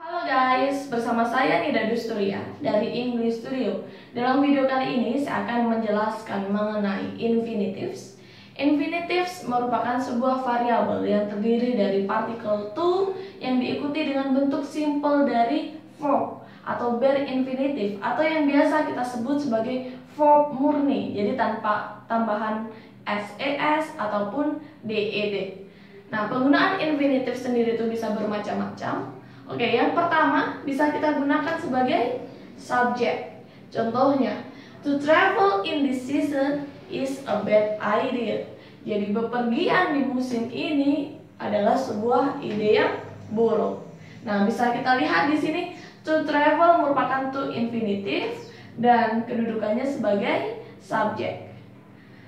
Halo guys, bersama saya Nida Dusturia dari English Studio. Dalam video kali ini saya akan menjelaskan mengenai infinitives. Infinitives merupakan sebuah variabel yang terdiri dari partikel to yang diikuti dengan bentuk simple dari verb atau bare infinitive atau yang biasa kita sebut sebagai verb murni, jadi tanpa tambahan ses ataupun ded. Nah, penggunaan infinitive sendiri itu bisa bermacam-macam. Oke, yang pertama bisa kita gunakan sebagai subjek. Contohnya, to travel in this season is a bad idea. Jadi bepergian di musim ini adalah sebuah ide yang buruk. Nah, bisa kita lihat di sini to travel merupakan to infinitive dan kedudukannya sebagai subjek.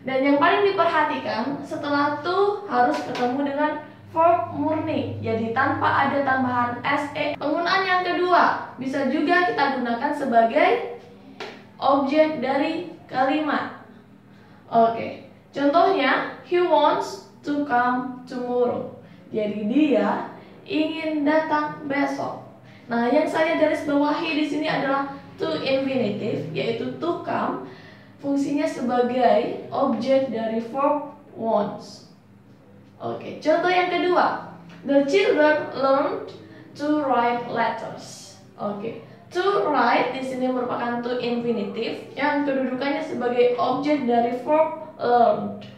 Dan yang paling diperhatikan setelah to harus ketemu dengan verb murni, jadi tanpa ada tambahan se. Penggunaan yang kedua bisa juga kita gunakan sebagai objek dari kalimat. Oke, contohnya he wants to come tomorrow. Jadi dia ingin datang besok. Nah, yang saya garis bawahi di sini adalah to infinitive, yaitu to come. Fungsinya sebagai objek dari verb wants. Oke, contoh yang kedua. The children learned to write letters. Oke, to write di sini merupakan to infinitive yang kedudukannya sebagai objek dari verb learned.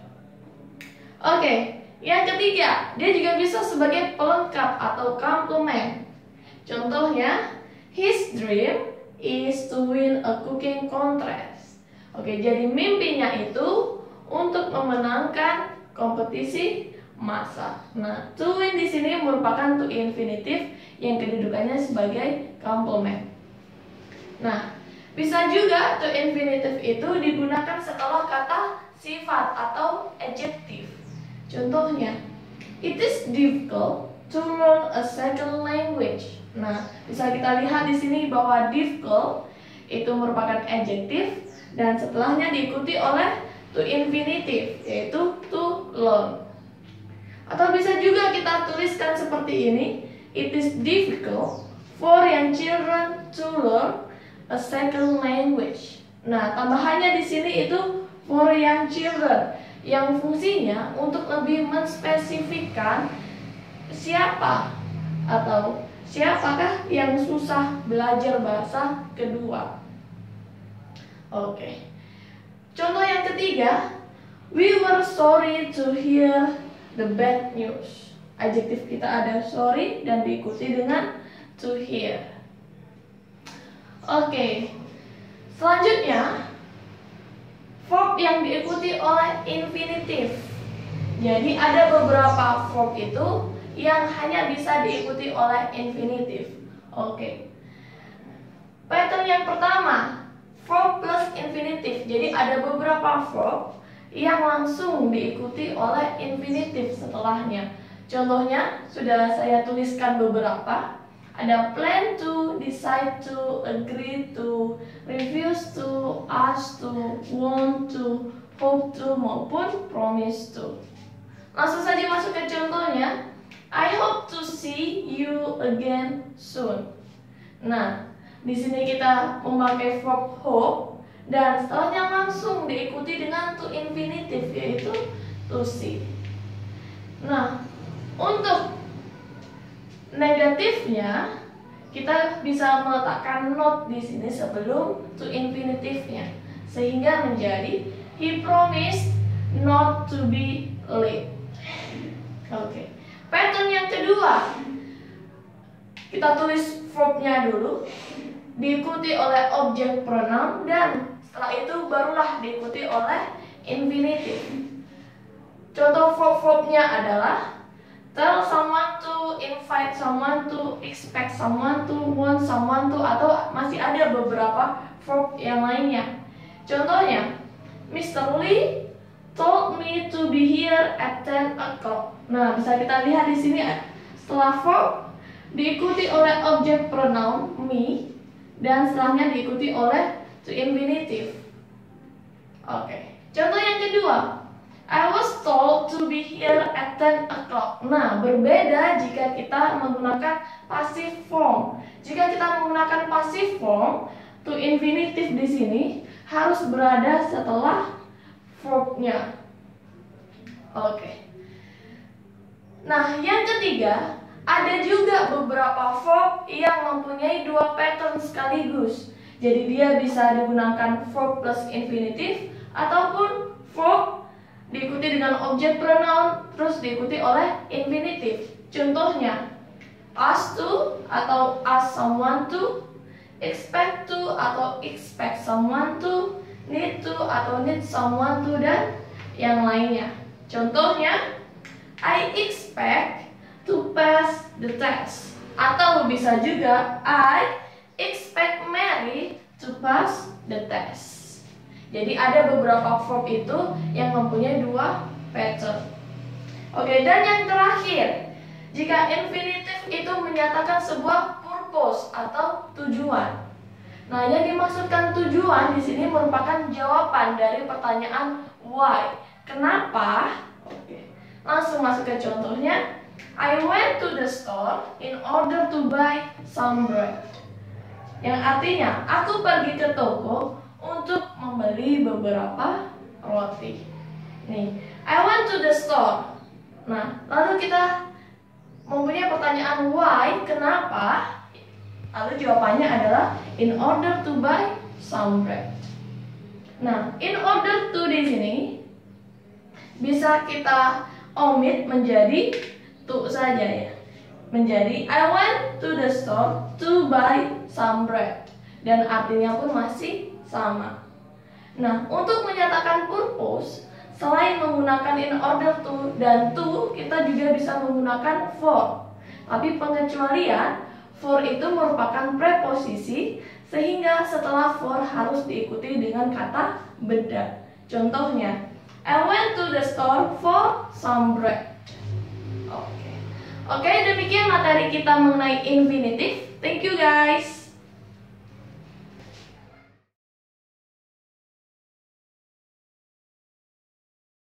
Oke, yang ketiga, dia juga bisa sebagai pelengkap atau komplement. Contohnya, his dream is to win a cooking contest. Oke, jadi mimpinya itu untuk memenangkan kompetisi masak. Nah, to win di sini merupakan to infinitive yang kedudukannya sebagai komplement. Nah, bisa juga to infinitive itu digunakan setelah kata sifat atau adjective. Contohnya, it is difficult to learn a second language. Nah, bisa kita lihat di sini bahwa difficult itu merupakan adjective dan setelahnya diikuti oleh to infinitive, yaitu to learn. Atau bisa juga kita tuliskan seperti ini, it is difficult for young children to learn a second language. Nah, tambahannya di sini itu for young children yang fungsinya untuk lebih menspesifikkan siapa atau siapakah yang susah belajar bahasa kedua. Oke. Contoh yang ketiga, we were sorry to hear the bad news. Adjektif kita ada sorry dan diikuti dengan to hear. Oke. Selanjutnya, verb yang diikuti oleh infinitive. Jadi ada beberapa verb itu yang hanya bisa diikuti oleh infinitive. Oke. Pattern yang pertama, verb plus infinitive. Jadi ada beberapa verb yang langsung diikuti oleh infinitive setelahnya. Contohnya sudah saya tuliskan beberapa. Ada plan to, decide to, agree to, refuse to, ask to, want to, hope to maupun promise to. Langsung saja masuk ke contohnya. I hope to see you again soon. Nah, di sini kita memakai verb hope dan setelahnya langsung diikuti dengan to infinitive, yaitu to see. Nah, untuk negatifnya kita bisa meletakkan not di sini sebelum to infinitive-nya sehingga menjadi he promised not to be late. Oke. Pattern yang kedua, kita tulis verbnya dulu, diikuti oleh objek pronoun dan setelah itu barulah diikuti oleh infinitive. Contoh verb-verbnya adalah tell someone to, invite someone to, expect someone to, want someone to, atau masih ada beberapa verb yang lainnya. Contohnya, Mr. Lee told me to be here at 10 o'clock. Nah, bisa kita lihat di sini setelah verb diikuti oleh objek pronoun me dan setelahnya diikuti oleh to infinitive. Oke. Contoh yang kedua, I was told to be here at 10 o'clock. Nah, berbeda jika kita menggunakan passive form. Jika kita menggunakan passive form, to infinitive di sini harus berada setelah verbnya. Oke. Nah, yang ketiga, ada juga beberapa verb yang mempunyai dua pattern sekaligus. Jadi dia bisa digunakan verb plus infinitive ataupun verb diikuti dengan objek pronoun terus diikuti oleh infinitive. Contohnya, ask to atau ask someone to, expect to atau expect someone to, need to atau need someone to, dan yang lainnya. Contohnya, I expect to pass the test. Atau bisa juga, I expect Mary to pass the test. Jadi ada beberapa verb itu yang mempunyai dua pattern. Oke, dan yang terakhir, jika infinitive itu menyatakan sebuah purpose atau tujuan. Nah, yang dimaksudkan tujuan di sini merupakan jawaban dari pertanyaan why. Kenapa? Oke. Langsung masuk ke contohnya. I went to the store in order to buy some bread. Yang artinya, aku pergi ke toko untuk membeli beberapa roti. Nih, I went to the store. Nah, lalu kita mempunyai pertanyaan why, kenapa? Lalu jawabannya adalah in order to buy some bread. Nah, in order to di sini bisa kita omit menjadi to saja ya. Menjadi I went to the store to buy some bread. Dan artinya pun masih sama. Nah, untuk menyatakan purpose, selain menggunakan in order to dan to, kita juga bisa menggunakan for. Tapi pengecualian, for itu merupakan preposisi, sehingga setelah for harus diikuti dengan kata beda. Contohnya, I went to the store for some bread. Oke, demikian materi kita mengenai infinitive. Thank you guys.